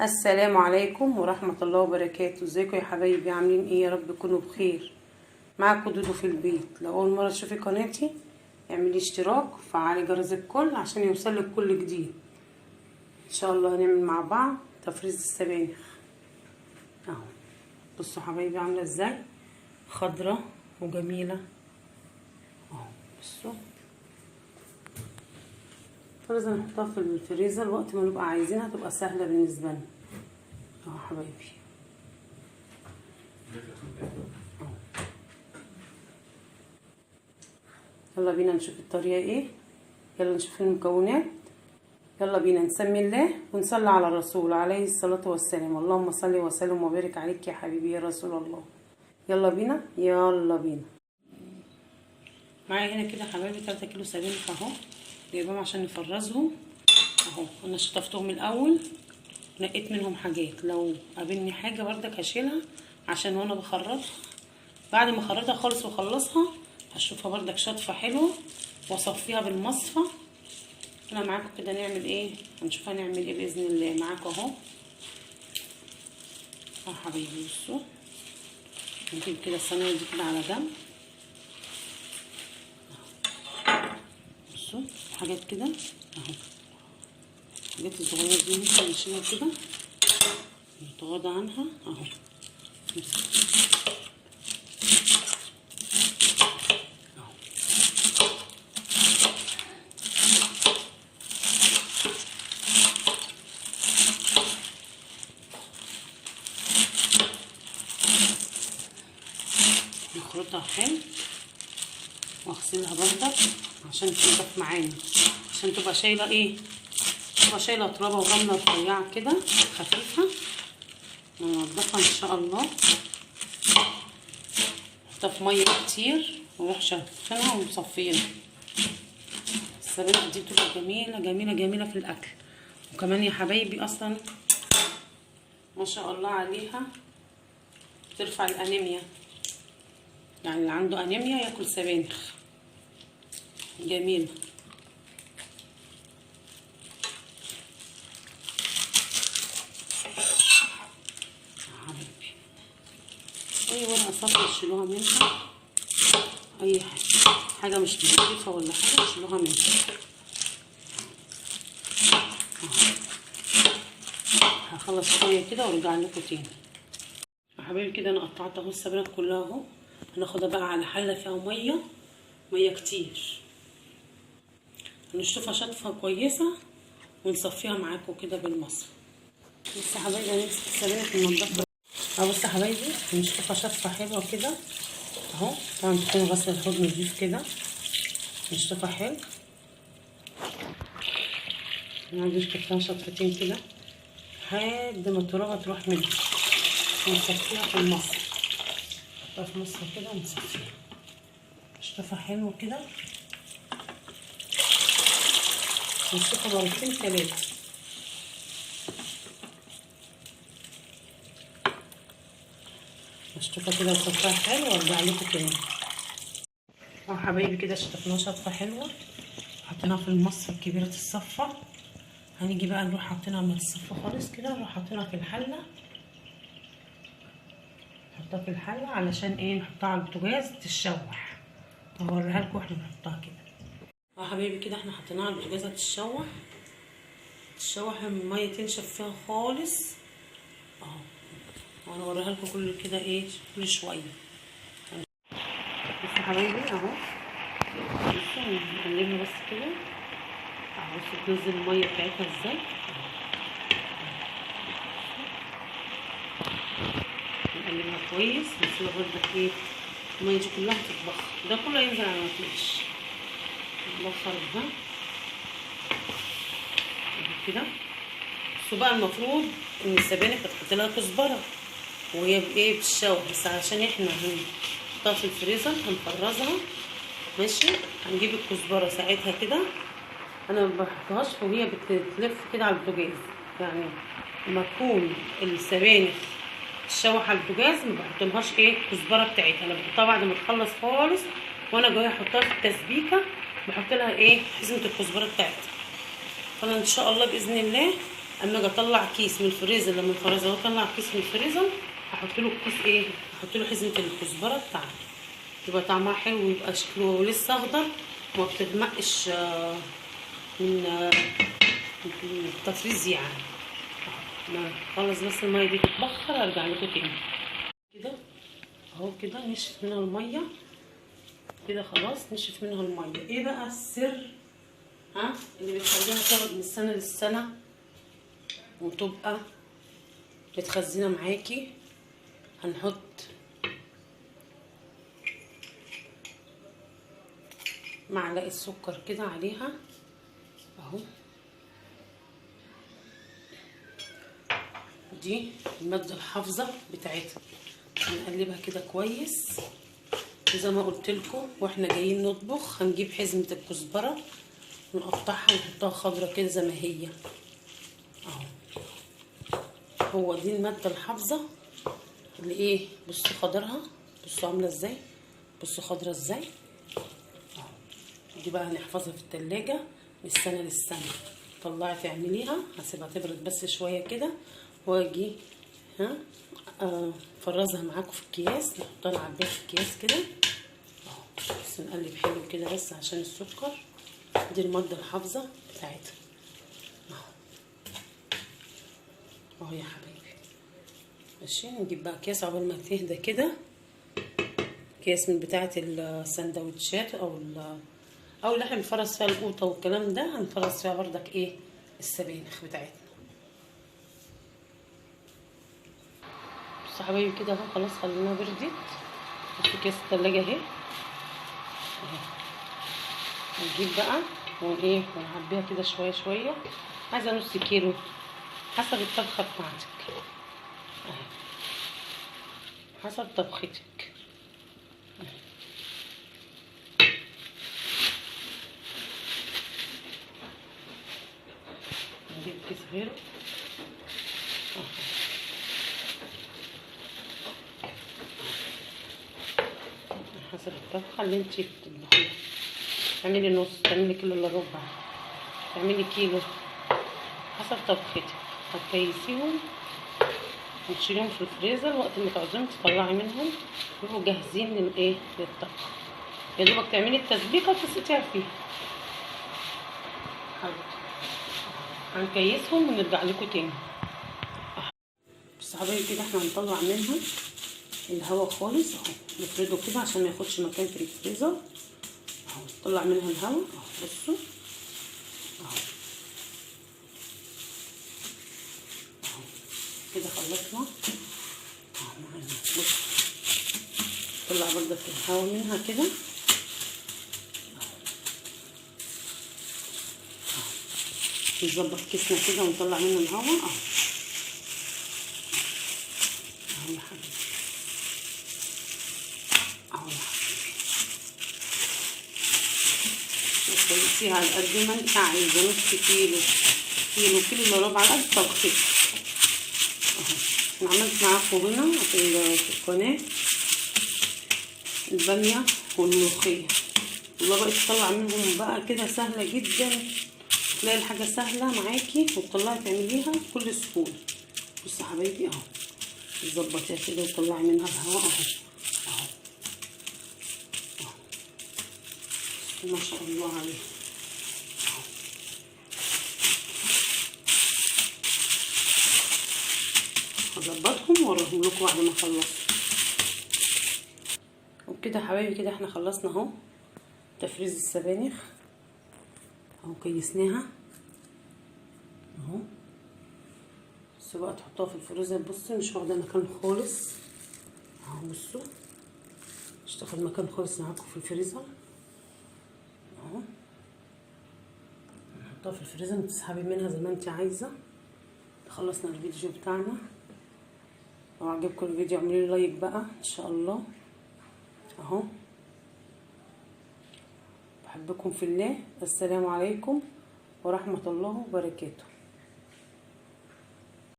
السلام عليكم ورحمة الله وبركاته. ازيكم يا حبايبي؟ عاملين ايه؟ يا رب تكونوا بخير. معاكم دودو في البيت. لو اول مرة تشوفي قناتي اعملي اشتراك وفعلي جرس الكل عشان يوصلك كل جديد. ان شاء الله هنعمل مع بعض تفريز السبانخ اهو. بصوا حبايبي عاملة ازاي، خضرة وجميلة اهو. بصوا لازم نحطها في الفريزر وقت ما نبقى عايزينها تبقى سهلة بالنسبة لنا اهو حبايبي. يلا بينا نشوف الطريقة ايه. يلا نشوف المكونات. يلا بينا نسمي الله ونصلي على الرسول عليه الصلاة والسلام. اللهم صل وسلم وبارك عليك يا حبيبي يا رسول الله. يلا بينا يلا بينا. معايا هنا كده حبايبي 3 كيلو سبانخ اهو، جايبهم عشان نفرزهم اهو. انا شطفتهم الاول، نقيت منهم حاجات، لو قابلني حاجه بردك هشيلها عشان وانا بخرطها. بعد ما اخرطها خالص واخلصها هشوفها بردك شطفه حلوه واصفيها بالمصفى. انا معاكم كده نعمل ايه، هنشوف هنعمل ايه باذن الله معاكم اهو. حبايبي بصوا، نجيب كده الصينيه دي كده على جنب. بصوا حاجات كده اهو، الحاجات الصغيره دي ممكن نشيلها كده نتغاضى عنها اهو. نخرطها حلو واغسلها بردك عشان تنضف معانا، عشان تبقى شايله ايه، تبقى شايله ترابه ورمله رفيعه كده خفيفه. ننضفها ان شاء الله. نحطها في ميه كتير ونروح شافينها ومصفينها. السبانخ دي بتبقى جميله جميله جميله في الاكل، وكمان يا حبايبي اصلا ما شاء الله عليها بترفع الانيميا، يعني اللي عنده انيميا ياكل سبانخ جميله. اي ورقه صفرا تشيلوها منها، اي حاجه مش نظيفه ولا حاجه تشيلوها منها. هخلص شويه كده وارجع لكم تاني يا حبايبي. كده انا قطعت اهو السبانخ كلها اهو. هناخدها بقى على حله فيها ميه كتير، هنشطفها شطفه كويسه ونصفيها معاكم كده بالمصفى. بصوا يا حبايبي هنمسك السبانخ ننضفها اهو. بصوا يا حبايبي هنشطفها شطفه حلوه كده اهو. طبعا تكون غسل الحوض نضيف كده، نشطفها حلو. نقعد نشطفها شطفتين كده لحد ما الترابه تروح منها، ونصفيها في المصفى. نحطها في مصفى كده ونصفيها. نشطفها حلو كده، نشطفها مرتين 3. نشطفها كده وصفها حلو وارجع لكم تاني اهو حبايبي. كده شطفناها شطفه حلوه، حطيناها في المصفى الكبيره الصفه. هنيجي بقى نروح حاطينها من الصفه خالص كده، نروح حاطينها في الحله. نحطها في الحله علشان ايه، نحطها على البوتاجاز تتشوح. هوريها لكم واحنا بنحطها كده اهو حبايبي. كده احنا حطيناها على البوتاجاز تتشوح الميه تنشف فيها خالص اهو. وانا اوريها لكم كل كده ايه، كل شويه. بصوا حبايبي اهو، بصوا نقلبها بس كده اهو. بصوا تنزل الميه بتاعتها ازاي، نقلبها كويس ونسيبها بردك ايه، الميه دي كلها تتبخر، ده كله ينزل على مفيش نبخر ده كده. بصوا بقى المفروض ان السبانخ بتحط لها كزبره وهي بايه بتتشوح، بس عشان احنا هنحطها في الفريزر هنفرزها ماشي. هنجيب الكزبره ساعتها كده، انا ما بحطهاش وهي بتلف كده على البوتاجاز، يعني لما تكون السبانخ تتشوح على البوتاجاز ما بحطلهاش ايه الكزبره بتاعتها. انا بحطها بعد ما تخلص خالص، وانا جايه احطها في التسبيكه بحط لها ايه حزمه الكزبره بتاعتها. فانا ان شاء الله باذن الله اما اجي اطلع كيس من الفريزر، لما الفريزر اطلع كيس من الفريزر احط له الكيس ايه، احط له حزمه الكزبره بتاعته، يبقى طعمها حلو ويبقى شكله لسه اخضر وما بتغمقش من التفريز يعني. خلص بس الميه دي تتبخر ارجع لكم تاني. كده اهو كده نشف منها الميه كده، خلاص نشف منها الميه. ايه بقى السر اللي بيخليها تقعد من السنه للسنه وتبقى متخزنه معاكي؟ هنحط معلقه سكر كده عليها اهو، دي الماده الحافظه بتاعتها. هنقلبها كده كويس وزي ما قلت لكم واحنا جايين نطبخ هنجيب حزمه الكزبره ونقطعها ونحطها خضره كده زي ما هي اهو. هو دي الماده الحافظه اللي ايه، بصوا خضرها، بصوا عامله ازاي، بصوا خضره ازاي اهو. دي بقى هنحفظها في التلاجة من السنه للسنه. طلعي تعمليها، هسيبها تبرد بس شويه كده واجي فرزها معاكم في الكياس، نحطها نعبيها في الكياس كده اهو. بس نقلب حلو كده بس عشان السكر. دي الماده الحافظه بتاعتها اهو يا حبايبي. ماشي، نجيب بقى كيس عقبال ما تهدى كده، كيس من بتاعه السندوتشات او اللي احنا بنفرز فيها القوطه والكلام ده، هنفرز فيها بردك ايه السبانخ بتاعتنا. بصوا يا حبايبي كده اهو، خلاص خليناها بردت. بصوا كيس التلاجة اهي. هنجيب بقى ونعبيها كده شويه شويه. عايزه نص كيلو حسب الطبخه بتاعتك اهي، حسب طبختك. نجيب كيس غيره حسب الطبخه اللي انتي بتطبخيها. تعملي نص، تعملي كيلو الا ربع، تعملي كيلو، حسب طبختك. هتكيسيهم وتشيليهم في الفريزر، وقت ما تعوزيهم تطلعي منهم يبقوا جاهزين للطبخ. يا دوبك تعملي التسبيكه وتسقطيها فيها. هنكيسهم ونرجع لكم تاني. بس يا حبايبي كده احنا هنطلع منها الهواء خالص اهو، نفرده كده عشان ما ياخدش مكان في الفريزر اهو. نطلع منها الهواء اهو، بصوا اهو اهو كده خلصنا اهو معانا. بصوا طلع برضه الهواء منها كده نظبط كيسنا كده ونطلع منه الهواء اهو اهو يا حبيبي اهو يا حبيبي. تخلصيها على قد ما انت عايزه، نص كيلو، كيلو الا ربع على قد طبختك اهو. انا عملت معاكم هنا في القناه الباميه والملوخيه، والله بقى تطلع منهم بقى كده سهله جدا. تلاقي الحاجه سهله معاكي وتطلعي تعمليها بكل سهوله. بصوا يا حبايبي اهو، تظبطيها كده وتطلعي منها الهواء اهو اهو اهو ما شاء الله عليه اهو. هظبطهم واوريهم لكم بعد ما اخلص. وبكده يا حبايبي كده احنا خلصنا اهو تفريز السبانخ اهو، كيسناها اهو. بصوا بقى تحطوها في الفريزر، بصوا مش واخده مكان خالص اهو، بصوا مش تاخد مكان خالص معاكم في الفريزر اهو. نحطها في الفريزر وتسحبي منها زي ما انت عايزه. خلصنا الفيديو بتاعنا. لو عجبكم الفيديو اعملوا لي لايك بقى ان شاء الله اهو. بحبكم في الله. السلام عليكم ورحمه الله وبركاته.